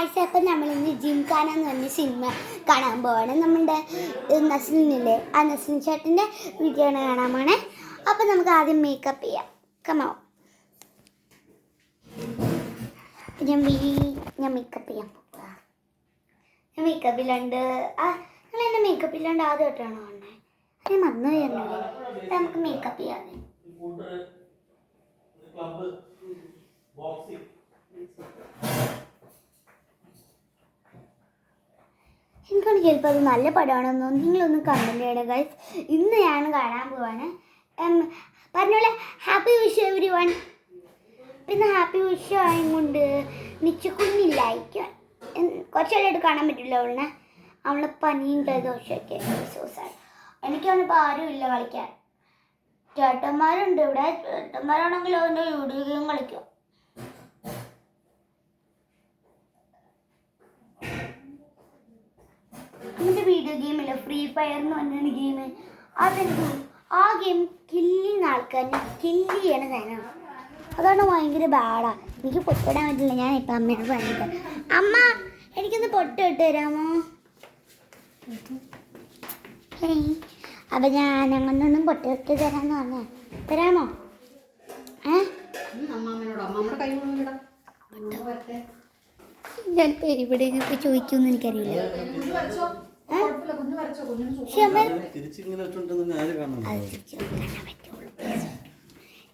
Guys, അപ്പം നമ്മളിന്ന് ജിംഖാന എന്ന് പറഞ്ഞ സിനിമ കാണാൻ പോവാണ്. നമ്മുടെ നസ്ലിനില്ലേ, ആ നസ്ലിൻ ചേട്ടൻ്റെ വീഡിയോ ആണ് കാണാൻ പോണേ. അപ്പം നമുക്ക് ആദ്യം മേക്കപ്പ് ചെയ്യാം. കമോ, ഞാൻ മേക്കപ്പ് ചെയ്യാൻ പോവാ. ഞാൻ മേക്കപ്പിലുണ്ട്. നിങ്ങൾ എൻ്റെ മേക്കപ്പില്ലാണ്ട് ആദ്യമായിട്ടാണോ കാണണേ? അത് മറന്നു തരുന്നില്ലേ? നമുക്ക് മേക്കപ്പ് ചെയ്യാതെ എനിക്കാണ് ചിലപ്പോൾ അത് നല്ല പടമാണെന്നോ നിങ്ങളൊന്ന് കമൻറ്റ് ചെയ്യണം ഗൈസ്. ഇന്ന് ഞാൻ കാണാൻ പോവാണ്. പറഞ്ഞോളെ ഹാപ്പി വിഷ് എവരി വൺ. പിന്നെ ഹാപ്പി വിഷ് ആയതുകൊണ്ട് നിച്ചക്കുഞ്ഞില്ലായിരിക്കും. കുറച്ചായിട്ട് കാണാൻ പറ്റില്ല അവളിനെ. അവളെ പനിയും ജലദോഷമൊക്കെ. എനിക്കവനിപ്പോൾ ആരും ഇല്ല കളിക്കാൻ. ചേട്ടന്മാരുണ്ട് ഇവിടെ. ചേട്ടന്മാരാണെങ്കിൽ അവൻ്റെ വീഡിയോ ഗെയിം കളിക്കും. എൻ്റെ വീഡിയോ ഗെയിമില്ല, ഫ്രീ ഫയർ എന്ന് പറഞ്ഞൊരു ഗെയിം. അതെനിക്ക് ആ ഗെയിം കില്ലിങ് ആൾക്കാരെ കില്ല് ചെയ്യണ സാധനമാണ്. അതാണ് ഭയങ്കര ബാഡാണ്. എനിക്ക് പൊട്ടിടാൻ പറ്റില്ല. ഞാൻ ഇപ്പം അമ്മയോട് പറഞ്ഞിട്ട്, അമ്മ എനിക്കൊന്ന് പൊട്ട് ഇട്ട് തരാമോ? അപ്പം ഞാൻ അങ്ങനൊന്നും പൊട്ട് ഇട്ട് തരാമെന്ന് പറഞ്ഞേ. തരാമോ? ഞാനിപ്പോൾ എവിടെയൊക്കെ ചോദിക്കുമെന്ന് എനിക്കറിയില്ല.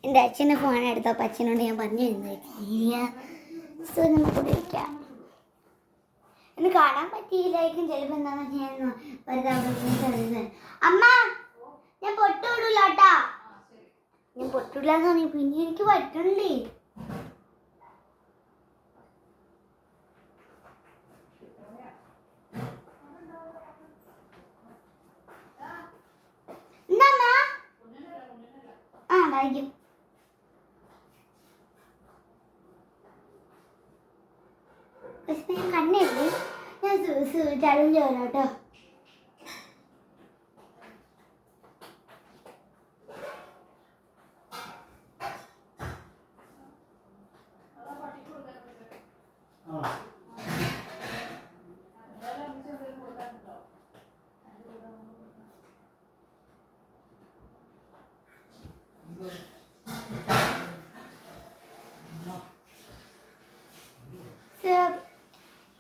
എൻ്റെ അച്ഛൻ്റെ ഫോൺ എടുത്തപ്പോൾ അച്ഛനോട് ഞാൻ പറഞ്ഞു തരുന്നത് നമുക്ക് എന്ന് കാണാൻ പറ്റിയില്ലായിരിക്കും. ചിലപ്പോൾ എന്താണെന്ന് വെച്ചാൽ അമ്മ ഞാൻ പൊട്ടുവിടില്ല കേട്ടാ. ഞാൻ പൊട്ടില്ലാന്ന് പറഞ്ഞു. പിന്നെ എനിക്ക് പറ്റണ്ടേ. വായിക്കും. ഞാൻ കണ്ണല്ലേ, ഞാൻ ചലഞ്ച് ചെയ്യാം കേട്ടോ.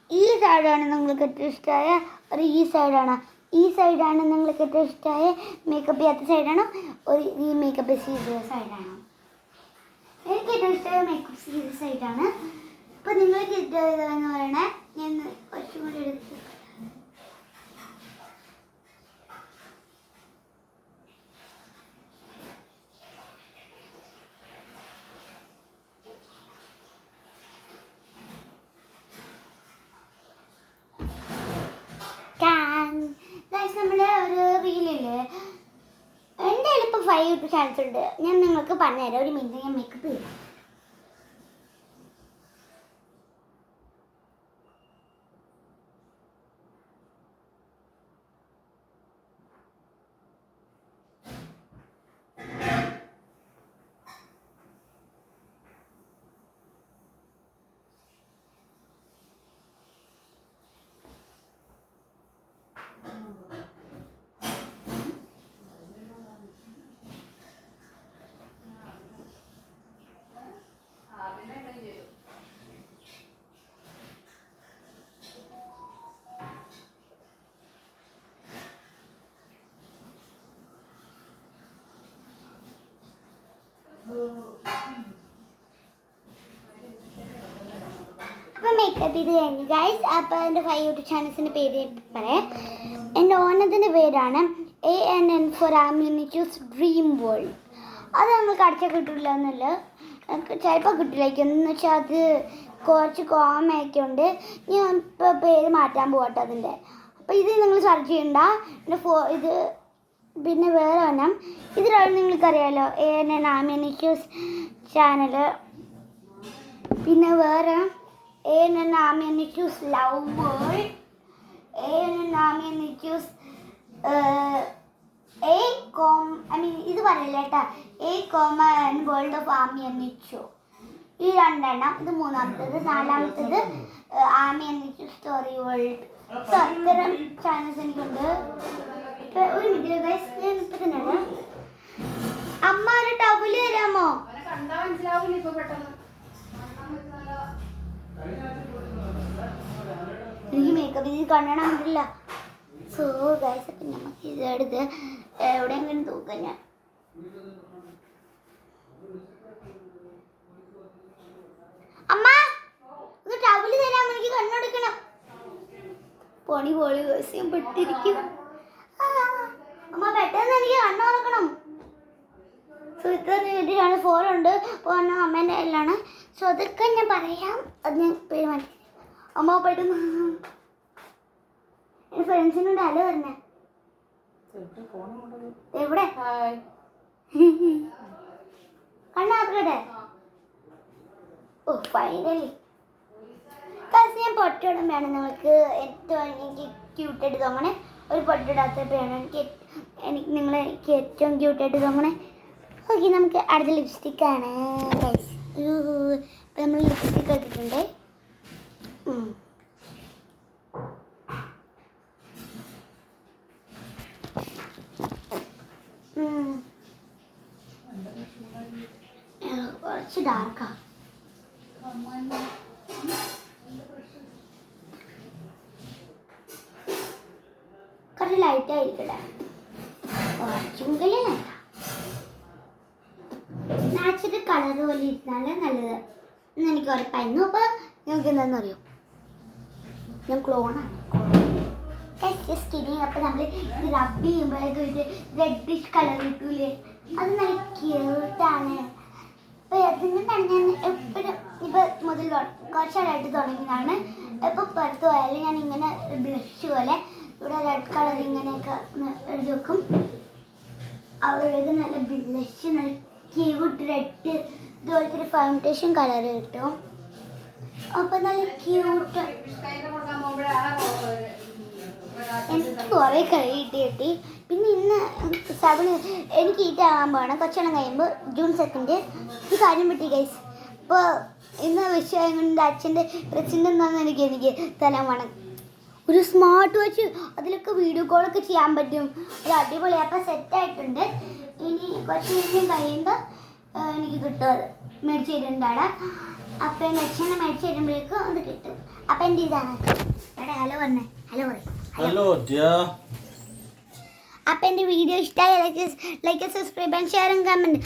ഈ സൈഡാണ് നിങ്ങൾക്ക് ഏറ്റവും ഇഷ്ടമായ ഒരു ഈ സൈഡാണ് നിങ്ങൾക്ക് ഏറ്റവും ഇഷ്ടമായ മേക്കപ്പ് ചെയ്യാത്ത സൈഡാണോ ഒരു ഈ മേക്കപ്പ് ചെയ്ത സൈഡാണോ? എനിക്ക് ഏറ്റവും ഇഷ്ടമായ മേക്കപ്പ് ചെയ്ത സൈഡാണ്. അപ്പോൾ നിങ്ങൾക്ക് ഏറ്റവും ഇതെന്ന് പറയണേ. ഞാൻ കുറച്ചും കൂടി എടുത്ത് നമ്മുടെ ഒരു റീലില്ലേ, എൻ്റെ എളുപ്പം 5 ചാൻസ് ഉണ്ട്. ഞാൻ നിങ്ങൾക്ക് പറഞ്ഞുതരാം. ഒരു മിനിറ്റ് ഞാൻ മേക്കപ്പ് ചെയ്യാം. അപ്പം മേക്കപ്പ് ചെയ്ത് കഴിഞ്ഞു ഗൈസ്. അപ്പോൾ എൻ്റെ 5 യൂട്യൂബ് ചാനൽസിൻ്റെ പേര് പറയാം. എൻ്റെ ഓണത്തിൻ്റെ പേരാണ് ANN ഫോർ ആമിനിച്ചൂസ് ഡ്രീം വേൾഡ്. അത് നമുക്ക് അടിച്ചാൽ കിട്ടില്ല എന്നല്ല, ചിലപ്പോൾ കിട്ടില്ലായിരിക്കും. എന്ന് വെച്ചാൽ അത് കുറച്ച് കോമയൊക്കെ ഉണ്ട്. ഞാൻ ഇപ്പോൾ പേര് മാറ്റാൻ പോകട്ടെ അതിൻ്റെ. അപ്പോൾ ഇത് നിങ്ങൾ സെർച്ച് ചെയ്യണ്ട. ഇത് പിന്നെ വേറെ വേണം. ഇതിലാണ് നിങ്ങൾക്കറിയാമല്ലോ ANN ആമിനിച്ചൂസ് ചാനൽ. പിന്നെ വേറെ ANN ആമിനിച്ചൂസ് ലവ് വേൾഡ്, ANN ആമിനിച്ചൂസ് ഇത് പറയില്ല കേട്ടാ. വേൾഡ് ഓഫ് ആമി എന്നിച്ചു. ഈ രണ്ടെണ്ണം. ഇത് മൂന്നാമത്തേത്. നാലാമത്തേത് ആമി എന്നിച്ചു വേൾഡ്, അത്തരം ചാനൽസ് എനിക്കുണ്ട്. ഇപ്പൊ ഒരു മിനിറ്റ് ഗൈസ്, ഞാൻ ഇപ്പൊ തന്നെ വരാം. അമ്മ ഒരു ടവല് തരാമോ? എനിക്ക് മേക്കപ്പ് ചെയ്ത് കാണാൻ പറ്റില്ല. സോ ഗൈസ്, അപ്പം നമുക്ക് ഇതെടുത്ത് എവിടെയെങ്കിലും തൂക്കാം. ഞാൻ അമ്മ ഒന്ന് ടവല് തരാമോ? എനിക്ക് കണ്ണെടുക്കണം. പൊണി പൊളി ഗൈസ്, ഞാൻ പെട്ടിരിക്കും. അമ്മ പെട്ടെന്ന് എനിക്ക് കണ്ണു തുറക്കണം. സോ ഇത്ര വീട്ടിലാണ് ഫോണുണ്ട്. ഫോൺ അമ്മേൻ്റെ കയ്യിലാണ്. സോ അതൊക്കെ ഞാൻ പറയാം. അത് ഞാൻ പേര് മാറ്റി. അമ്മ പെട്ടെന്ന് എൻ്റെ ഫ്രണ്ട്സിനോട് ഹലോ പറഞ്ഞേ. എവിടെ കണ്ണാക്കട്ടെ? ഓ ഫൈനലി ഞാൻ പൊട്ടിടം വേണം. നിങ്ങൾക്ക് ഏറ്റവും എനിക്ക് ക്യൂട്ടായിട്ട് തോന്നണേ ഒരു പൊട്ടിടാത്തപ്പോൾ വേണം. എനിക്ക് നിങ്ങളെനിക്ക് ഏറ്റവും ക്യൂട്ടായിട്ട് തോന്നണേ. ഓക്കെ, നമുക്ക് അടുത്ത ലിപ്സ്റ്റിക്കാണ് ഗൈസ്. ഇപ്പം നമ്മൾ ലിപ്സ്റ്റിക്ക് ഇട്ടിട്ടുണ്ട്. കുറച്ച് ഡാർക്കാ. കുറച്ച് ലൈറ്റ് ആയിരിക്കട്ടെ. ചുങ്കലേ നാച്ചുറൽ കളർ പോലെ ഇരുന്നാലേ നല്ലത് എന്ന് എനിക്ക് ഉറപ്പായിരുന്നു. അപ്പോൾ നിങ്ങൾക്ക് എന്താണെന്ന് അറിയോ, ഞാൻ ക്ലോണാണ്. അപ്പോൾ നമ്മൾ ഇത് റബ്ബ് ചെയ്യുമ്പോഴേക്കും ഒരു റെഡിഷ് കളർ കിട്ടൂലേ, അത് നല്ല ക്യൂട്ടാണ്. അപ്പോൾ അതുകൊണ്ടാണ് ഞാൻ എപ്പോഴും ഇപ്പോൾ മുതൽ കുറച്ചായിട്ട് തുടങ്ങിയതാണ്. എപ്പോൾ പുറത്ത് പോയാലും ഞാൻ ഇങ്ങനെ ബ്ലഷ് പോലെ ഇവിടെ റെഡ് കളർ ഇങ്ങനെയൊക്കെ എഴുതി വെക്കും. അവർക്ക് നല്ല ബ്ലഷ്, നല്ല ക്യൂട്ട് റെഡ് ഇതുപോലത്തെ ഒരു ഫൗണ്ടേഷൻ കളർ കിട്ടും. അപ്പം നല്ല ക്യൂട്ട്. എനിക്ക് കുറേ കഴി കിട്ടി. പിന്നെ ഇന്ന് 7 എനിക്ക് ഈറ്റാകാൻ പോകണം. കുറച്ചെണ്ണം കഴിയുമ്പോൾ ജൂൺ 2 ഈ കാര്യം പറ്റി ഗൈസ്. ഇപ്പോൾ ഇന്ന് വിഷയം കൊണ്ട് അച്ഛൻ്റെ പ്രസിഡൻ്റ് എന്താണെന്ന് എനിക്ക് തരാൻ വേണം. ഒരു സ്മാർട്ട് വാച്ച്, അതിലൊക്കെ വീഡിയോ കോളൊക്കെ ചെയ്യാൻ പറ്റും. ഒരു അടിപൊളി. അപ്പം സെറ്റായിട്ടുണ്ട്. ഇനി കുറച്ച് ദിവസം കഴിയുമ്പോൾ എനിക്ക് കിട്ടും. അത് മേടിച്ച് തരുന്നുണ്ടാണ്. അപ്പം എൻ്റെ അച്ഛനെ മേടിച്ച് തരുമ്പോഴേക്കും അത് കിട്ടും. അപ്പം എൻ്റെ ഇതാണ്. എടാ ഹലോ പറഞ്ഞേ. ഹലോ പറയും. ഹലോ. അപ്പം എൻ്റെ വീഡിയോ ഇഷ്ടമായി like, subscribe and share and comment.